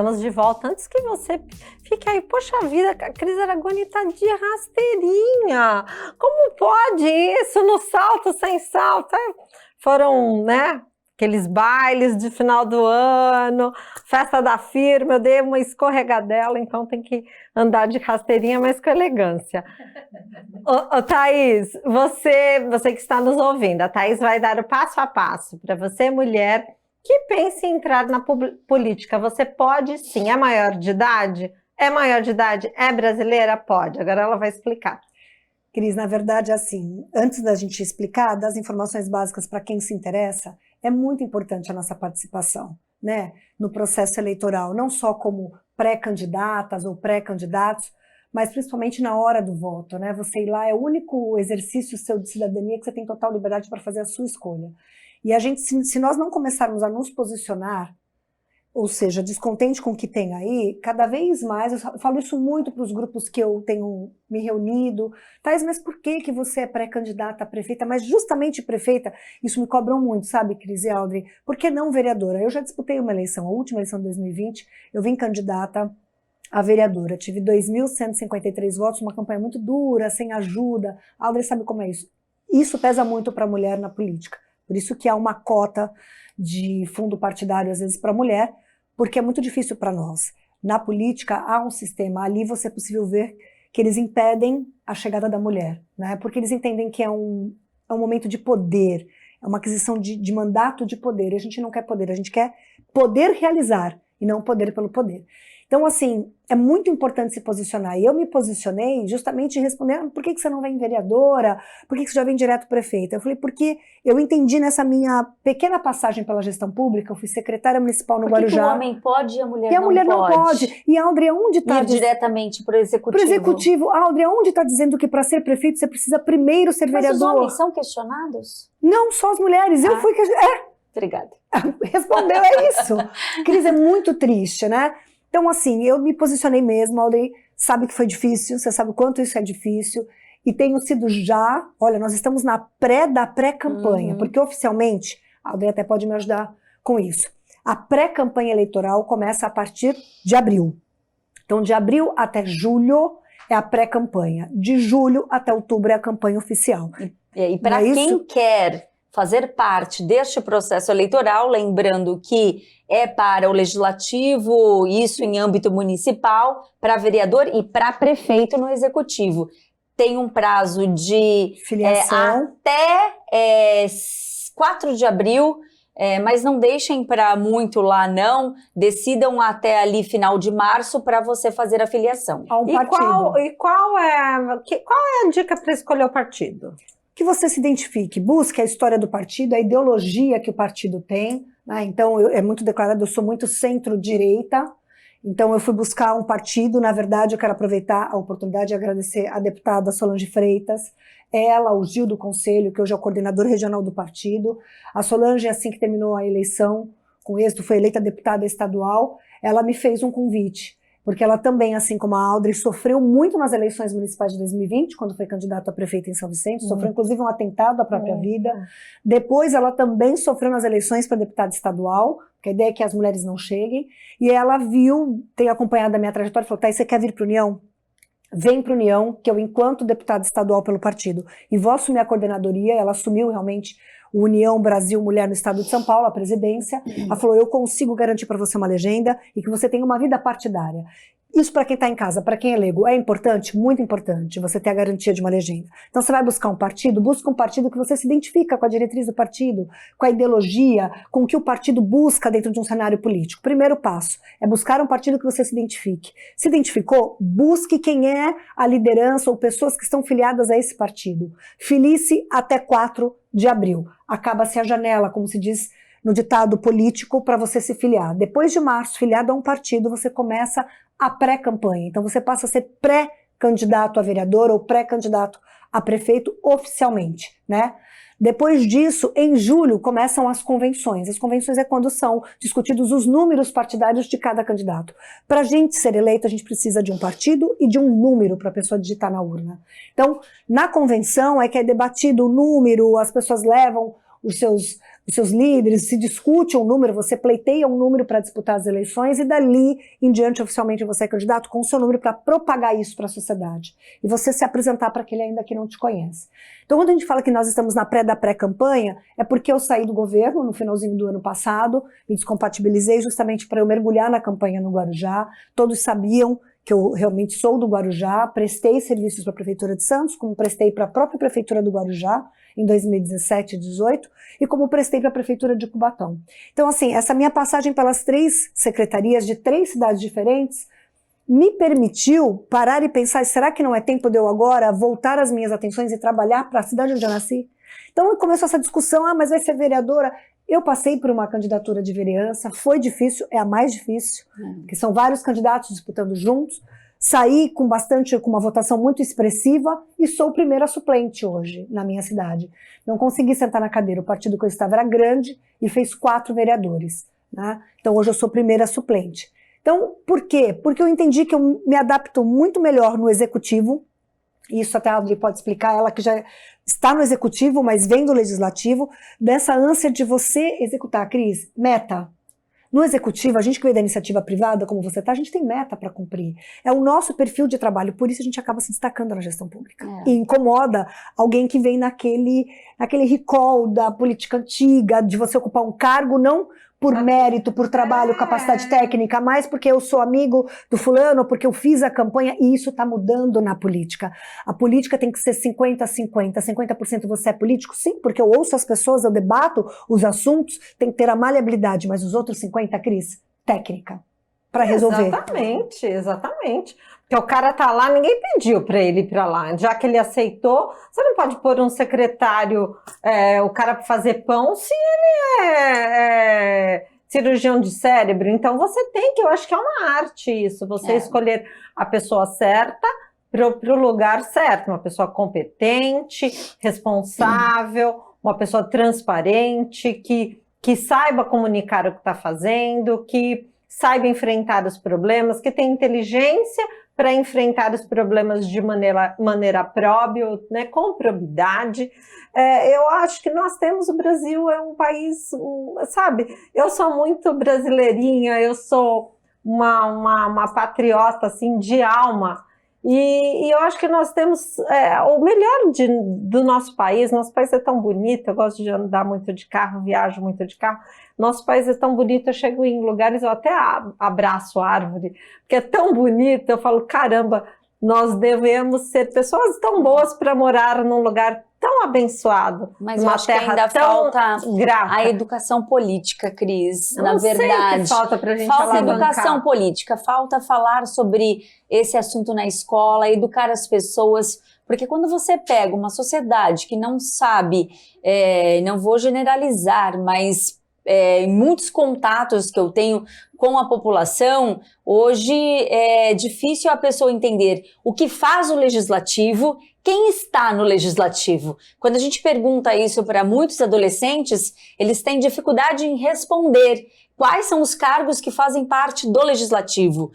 estamos de volta. Antes que você fique aí, poxa vida, a Cris Aragoni tá de rasteirinha. Como pode isso? No salto, sem salto? Foram, né, aqueles bailes de final do ano, festa da firma, eu dei uma escorregadela, então tem que andar de rasteirinha, mas com elegância. Ô, Thaís, você que está nos ouvindo, a Thaís vai dar o passo a passo para você, mulher, que pense em entrar na política. Você pode sim, é maior de idade? É maior de idade? É brasileira? Pode. Agora ela vai explicar. Cris, na verdade, assim, antes da gente explicar, das informações básicas para quem se interessa, é muito importante a nossa participação, né, no processo eleitoral, não só como pré-candidatas ou pré-candidatos, mas principalmente na hora do voto, né? Você ir lá é o único exercício seu de cidadania que você tem total liberdade para fazer a sua escolha. E a gente, se nós não começarmos a nos posicionar, ou seja, descontente com o que tem aí, cada vez mais, eu falo isso muito para os grupos que eu tenho me reunido, Thais, mas por que você é pré-candidata a prefeita? Mas justamente prefeita, isso me cobram muito, sabe, Cris e Audrey? Por que não vereadora? Eu já disputei uma eleição, a última eleição de 2020, eu vim candidata a vereadora, tive 2.153 votos, uma campanha muito dura, sem ajuda, a Audrey sabe como é isso. Isso pesa muito para a mulher na política. Por isso que há uma cota de fundo partidário, às vezes, para a mulher, porque é muito difícil para nós. Na política, há um sistema, ali você é possível ver que eles impedem a chegada da mulher, né? Porque eles entendem que é um momento de poder, é uma aquisição de mandato de poder, e a gente não quer poder, a gente quer poder realizar, e não poder pelo poder. Então, assim, é muito importante se posicionar. E eu me posicionei justamente respondendo, por que você não vem vereadora? Por que você já vem direto prefeita? Eu falei, porque eu entendi nessa minha pequena passagem pela gestão pública, eu fui secretária municipal no Guarujá. Por que o homem pode e a mulher não pode? E a mulher não pode. E, Audrey, onde está... Ir diretamente para o executivo. Para o executivo. Audrey, onde está dizendo que para ser prefeito você precisa primeiro ser vereador? Mas os homens são questionados? Não, só as mulheres. Eu fui... Obrigada. Respondeu, é isso. Cris, é muito triste, né? Então, assim, eu me posicionei mesmo, Audrey sabe que foi difícil, você sabe o quanto isso é difícil, e tenho sido já, olha, nós estamos na pré-campanha, porque oficialmente, a Audrey até pode me ajudar com isso, a pré-campanha eleitoral começa a partir de abril. Então, de abril até julho é a pré-campanha, de julho até outubro é a campanha oficial. E para quem quer fazer parte deste processo eleitoral, lembrando que é para o legislativo, isso em âmbito municipal, para vereador e para prefeito no executivo. Tem um prazo de filiação até 4 de abril, mas não deixem para muito lá não, decidam até ali final de março para você fazer a filiação. Qual é a dica para escolher o partido? Que você se identifique, busque a história do partido, a ideologia que o partido tem, né? Então é muito declarado, eu sou muito centro-direita, então eu fui buscar um partido, na verdade eu quero aproveitar a oportunidade e agradecer a deputada Solange Freitas, ela, o Gil do Conselho, que hoje é o coordenador regional do partido, a Solange, assim que terminou a eleição, com êxito, foi eleita deputada estadual, ela me fez um convite, porque ela também, assim como a Audrey, sofreu muito nas eleições municipais de 2020, quando foi candidata a prefeita em São Vicente, sofreu inclusive um atentado à própria vida. Depois ela também sofreu nas eleições para deputada estadual, porque a ideia é que as mulheres não cheguem, e ela tem acompanhado a minha trajetória e falou, Thaís, você quer vir para a União? Vem para a União, que eu, enquanto deputada estadual pelo partido, e vou assumir a coordenadoria, ela assumiu realmente o União Brasil Mulher no Estado de São Paulo, a presidência, ela falou, eu consigo garantir para você uma legenda e que você tenha uma vida partidária. Isso para quem está em casa, para quem é leigo, é importante? Muito importante você ter a garantia de uma legenda. Então você vai buscar um partido, busca um partido que você se identifica com a diretriz do partido, com a ideologia, com o que o partido busca dentro de um cenário político. Primeiro passo é buscar um partido que você se identifique. Se identificou? Busque quem é a liderança ou pessoas que estão filiadas a esse partido. Filie-se até 4 de abril. Acaba-se a janela, como se diz no ditado político, para você se filiar. Depois de março, filiado a um partido, você começa a pré-campanha. Então você passa a ser pré-candidato a vereador ou pré-candidato a prefeito oficialmente, né? Depois disso, em julho, começam as convenções. As convenções é quando são discutidos os números partidários de cada candidato. Para a gente ser eleito, a gente precisa de um partido e de um número para a pessoa digitar na urna. Então, na convenção é que é debatido o número, as pessoas levam os seus líderes, se discute um número, você pleiteia um número para disputar as eleições e dali em diante oficialmente você é candidato com o seu número para propagar isso para a sociedade e você se apresentar para aquele ainda que não te conhece. Então quando a gente fala que nós estamos na pré-campanha, é porque eu saí do governo no finalzinho do ano passado, me descompatibilizei justamente para eu mergulhar na campanha no Guarujá, todos sabiam que eu realmente sou do Guarujá, prestei serviços para a Prefeitura de Santos, como prestei para a própria Prefeitura do Guarujá, em 2017 e 2018, e como prestei para a Prefeitura de Cubatão. Então, assim, essa minha passagem pelas 3 secretarias de 3 cidades diferentes me permitiu parar e pensar, será que não é tempo de eu agora voltar as minhas atenções e trabalhar para a cidade onde eu nasci? Então começou essa discussão, mas vai ser vereadora? Eu passei por uma candidatura de vereança, foi difícil, é a mais difícil, porque são vários candidatos disputando juntos. Saí com uma votação muito expressiva e sou primeira suplente hoje na minha cidade. Não consegui sentar na cadeira, o partido que eu estava era grande e fez 4 vereadores, né? Então hoje eu sou primeira suplente. Então, por quê? Porque eu entendi que eu me adapto muito melhor no executivo, e isso até a Audrey pode explicar, ela que já está no executivo, mas vem do legislativo, dessa ânsia de você executar, Cris, meta. No executivo, a gente que veio da iniciativa privada, como você está, a gente tem meta para cumprir. É o nosso perfil de trabalho, por isso a gente acaba se destacando na gestão pública. E incomoda alguém que vem naquele recall da política antiga, de você ocupar um cargo, não por mérito, por trabalho, capacidade técnica, mas porque eu sou amigo do fulano, porque eu fiz a campanha, e isso está mudando na política. A política tem que ser 50-50, 50% você é político? Sim, porque eu ouço as pessoas, eu debato os assuntos, tem que ter a maleabilidade, mas os outros 50, Cris, técnica, para resolver. Exatamente, exatamente. Porque o cara tá lá, ninguém pediu para ele ir para lá. Já que ele aceitou, você não pode pôr um secretário, o cara para fazer pão, se ele é cirurgião de cérebro. Então você tem que, eu acho que é uma arte isso, você escolher a pessoa certa para o lugar certo, uma pessoa competente, responsável, uma pessoa transparente, que saiba comunicar o que está fazendo, que saiba enfrentar os problemas, que tem inteligência para enfrentar os problemas de maneira própria, né, com probidade. Eu acho que nós temos, o Brasil é um país, sabe, eu sou muito brasileirinha, eu sou uma patriota assim, de alma, e eu acho que nós temos o melhor do nosso país é tão bonito, eu gosto de andar muito de carro, viajo muito de carro, nosso país é tão bonito, eu chego em lugares, eu até abraço a árvore, porque é tão bonito, eu falo, caramba, nós devemos ser pessoas tão boas para morar num lugar tão abençoado. Mas eu acho que ainda falta grata. A educação política, Cris, eu na não sei verdade. o que falta pra gente falta alavancar. Educação política, falta falar sobre esse assunto na escola, educar as pessoas, porque quando você pega uma sociedade que não sabe, não vou generalizar, mas em muitos contatos que eu tenho com a população, hoje é difícil a pessoa entender o que faz o legislativo, quem está no legislativo. Quando a gente pergunta isso para muitos adolescentes, eles têm dificuldade em responder. Quais são os cargos que fazem parte do legislativo?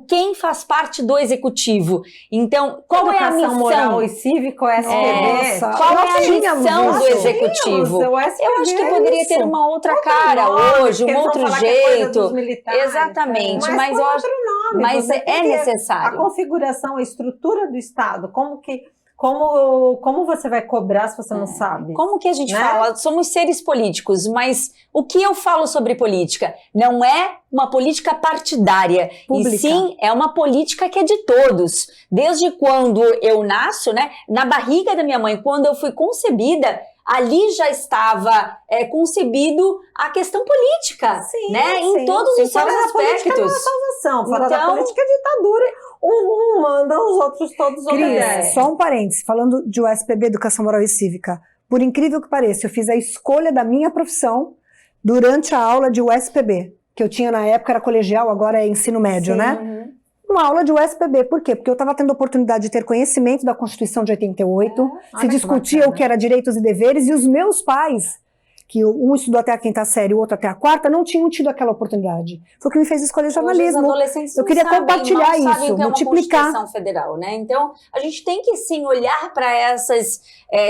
Quem faz parte do executivo? Então, qual é a missão? Moral e cívico, SPB. Qual é a missão do executivo? Eu acho que poderia ter uma outra cara hoje, um outro jeito. Exatamente, mas eu acho, mas é necessário. A configuração, a estrutura do Estado, como você vai cobrar se você não sabe? Como que a gente fala? Somos seres políticos, mas o que eu falo sobre política? Não é uma política partidária, pública. E sim é uma política que é de todos. Desde quando eu nasço, né, na barriga da minha mãe, quando eu fui concebida, ali já estava concebido a questão política, sim, né? Sim, em todos os seus aspectos. Política não é salvação, fora da política é ditadura. Um manda, os outros todos obedecem. Só um parênteses, falando de USPB, Educação Moral e Cívica. Por incrível que pareça, eu fiz a escolha da minha profissão durante a aula de USPB, que eu tinha na época, era colegial, agora é ensino médio, né? Uma aula de USPB, por quê? Porque eu estava tendo a oportunidade de ter conhecimento da Constituição de 88, se discutia o que era direitos e deveres, e os meus pais, que um estudou até a 5ª série, o outro até a 4ª, não tinham tido aquela oportunidade. Foi o que me fez escolher jornalismo. Hoje os adolescentes eu queria compartilhar isso, que é multiplicar. Uma Constituição Federal, né? Então, a gente tem que sim olhar para essas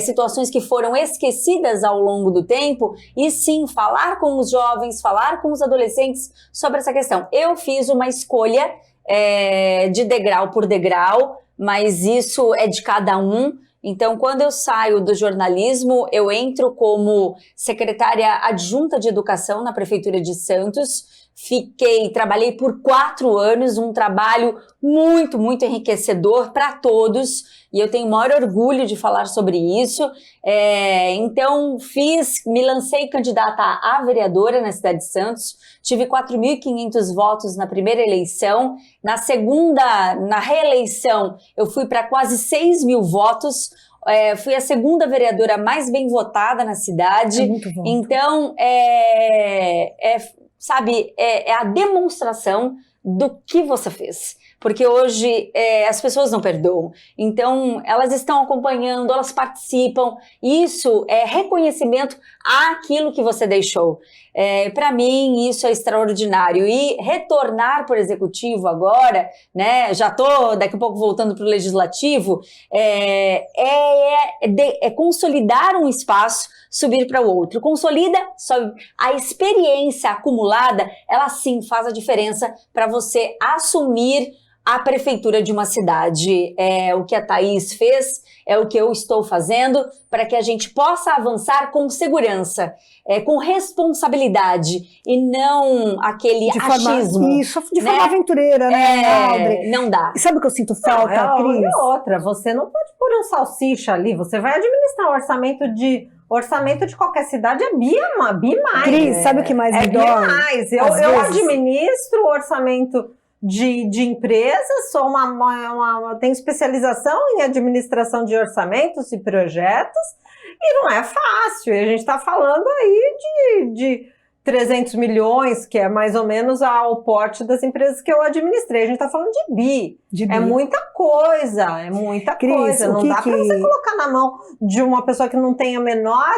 situações que foram esquecidas ao longo do tempo e sim falar com os jovens, falar com os adolescentes sobre essa questão. Eu fiz uma escolha de degrau por degrau, mas isso é de cada um. Então, quando eu saio do jornalismo, eu entro como secretária adjunta de educação na Prefeitura de Santos. Trabalhei por 4 anos, um trabalho muito, muito enriquecedor para todos, e eu tenho o maior orgulho de falar sobre isso. Então, me lancei candidata a vereadora na cidade de Santos, tive 4.500 votos na primeira eleição, na reeleição eu fui para quase 6.000 votos, fui a 2ª vereadora mais bem votada na cidade. É muito bom. Então, sabe, é a demonstração do que você fez. Porque hoje as pessoas não perdoam. Então, elas estão acompanhando, elas participam. Isso é reconhecimento àquilo que você deixou. Para mim, isso é extraordinário. E retornar para o executivo agora, né? Já estou daqui a pouco voltando para o legislativo, é consolidar um espaço, subir para o outro. Consolida, sobe. A experiência acumulada, ela sim faz a diferença para você assumir a prefeitura de uma cidade. O que a Thaís fez, é o que eu estou fazendo, para que a gente possa avançar com segurança, com responsabilidade, e não aquele achismo. De forma aventureira, né, Audrey? Não dá. E sabe o que eu sinto falta, Cris? E outra, você não pode pôr um salsicha ali, você vai administrar o orçamento de qualquer cidade, é bi mais. Cris, sabe o que mais me dói? Mais. Eu administro o orçamento de empresas, tenho especialização em administração de orçamentos e projetos, e não é fácil. E a gente está falando aí de 300 milhões, que é mais ou menos o porte das empresas que eu administrei. A gente está falando de bi. É muita coisa, Cris, Não dá para você colocar na mão de uma pessoa que não tem a menor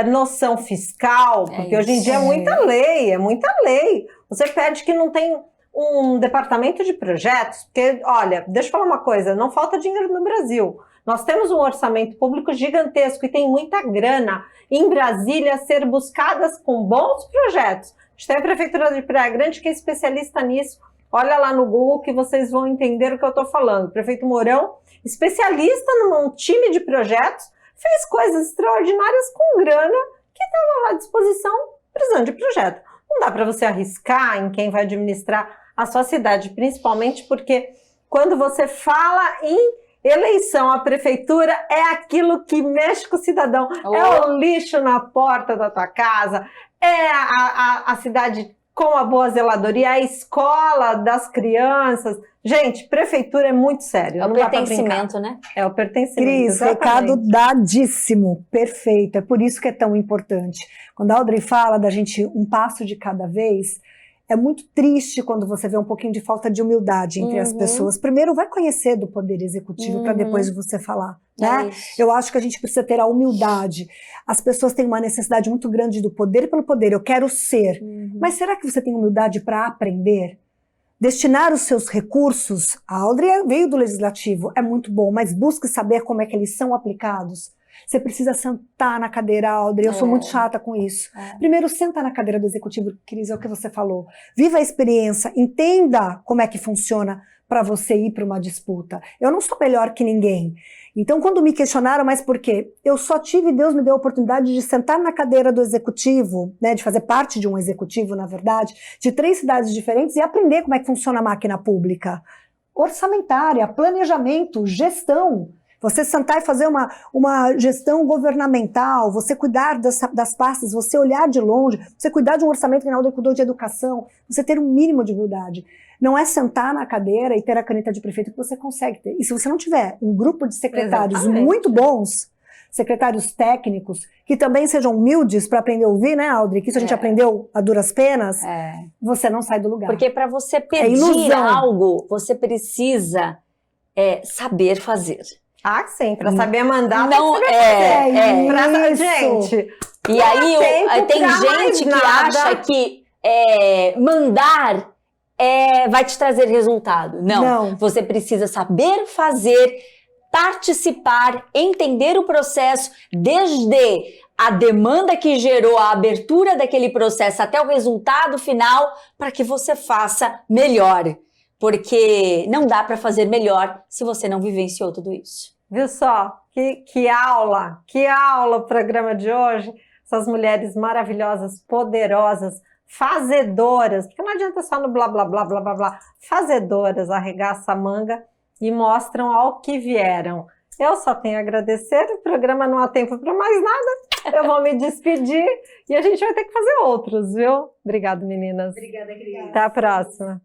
noção fiscal, porque hoje em dia é muita lei. Você pede que não tem um departamento de projetos, porque, olha, deixa eu falar uma coisa, não falta dinheiro no Brasil. Nós temos um orçamento público gigantesco e tem muita grana em Brasília a ser buscadas com bons projetos. A gente tem a Prefeitura de Praia Grande que é especialista nisso. Olha lá no Google que vocês vão entender o que eu estou falando. O prefeito Mourão, especialista num time de projetos, fez coisas extraordinárias com grana que estava lá à disposição, precisando de projeto. Não dá para você arriscar em quem vai administrar a sua cidade, principalmente porque quando você fala em eleição, a prefeitura é aquilo que mexe com o cidadão. É o lixo na porta da tua casa, é a cidade com a boa zeladoria, a escola das crianças. Gente, prefeitura é muito sério. É o pertencimento, né? É o pertencimento. Cris, recado dadíssimo, perfeito. É por isso que é tão importante. Quando a Audrey fala da gente um passo de cada vez, é muito triste quando você vê um pouquinho de falta de humildade entre as pessoas. Primeiro, vai conhecer do Poder Executivo para depois você falar, né? Eu acho que a gente precisa ter a humildade. As pessoas têm uma necessidade muito grande do poder pelo poder. Eu quero ser. Mas será que você tem humildade para aprender? Destinar os seus recursos, a Audrey veio do Legislativo, é muito bom, mas busque saber como é que eles são aplicados. Você precisa sentar na cadeira, Audrey, eu sou muito chata com isso. Primeiro, senta na cadeira do Executivo, Cris, é o que você falou. Viva a experiência, entenda como é que funciona para você ir para uma disputa. Eu não sou melhor que ninguém. Então, quando me questionaram, mas por quê? Eu só tive, Deus me deu a oportunidade de sentar na cadeira do Executivo, né, de fazer parte de um Executivo, na verdade, de 3 cidades diferentes e aprender como é que funciona a máquina pública. Orçamentária, planejamento, gestão. Você sentar e fazer uma gestão governamental, você cuidar das pastas, você olhar de longe, você cuidar de um orçamento que a Audrey cuidou de educação, você ter um mínimo de humildade. Não é sentar na cadeira e ter a caneta de prefeito que você consegue ter. E se você não tiver um grupo de secretários muito bons, secretários técnicos, que também sejam humildes para aprender a ouvir, né, Audrey? Que isso a gente aprendeu a duras penas, você não sai do lugar. Porque para você pedir algo, você precisa saber fazer. Ah, sim, para saber mandar, não gente, E aí tem pra mais gente que nada. acha que mandar vai te trazer resultado. Não, você precisa saber fazer, participar, entender o processo, desde a demanda que gerou a abertura daquele processo até o resultado final, para que você faça melhor. Porque não dá para fazer melhor se você não vivenciou tudo isso. Viu só? Que aula o programa de hoje. Essas mulheres maravilhosas, poderosas, fazedoras, porque não adianta só no blá, blá, blá, blá, blá, blá. Fazedoras, arregaça a manga e mostram ao que vieram. Eu só tenho a agradecer, o programa não há tempo para mais nada. Eu vou me despedir e a gente vai ter que fazer outros, viu? Obrigada, meninas. Obrigada, Cris. Até a próxima.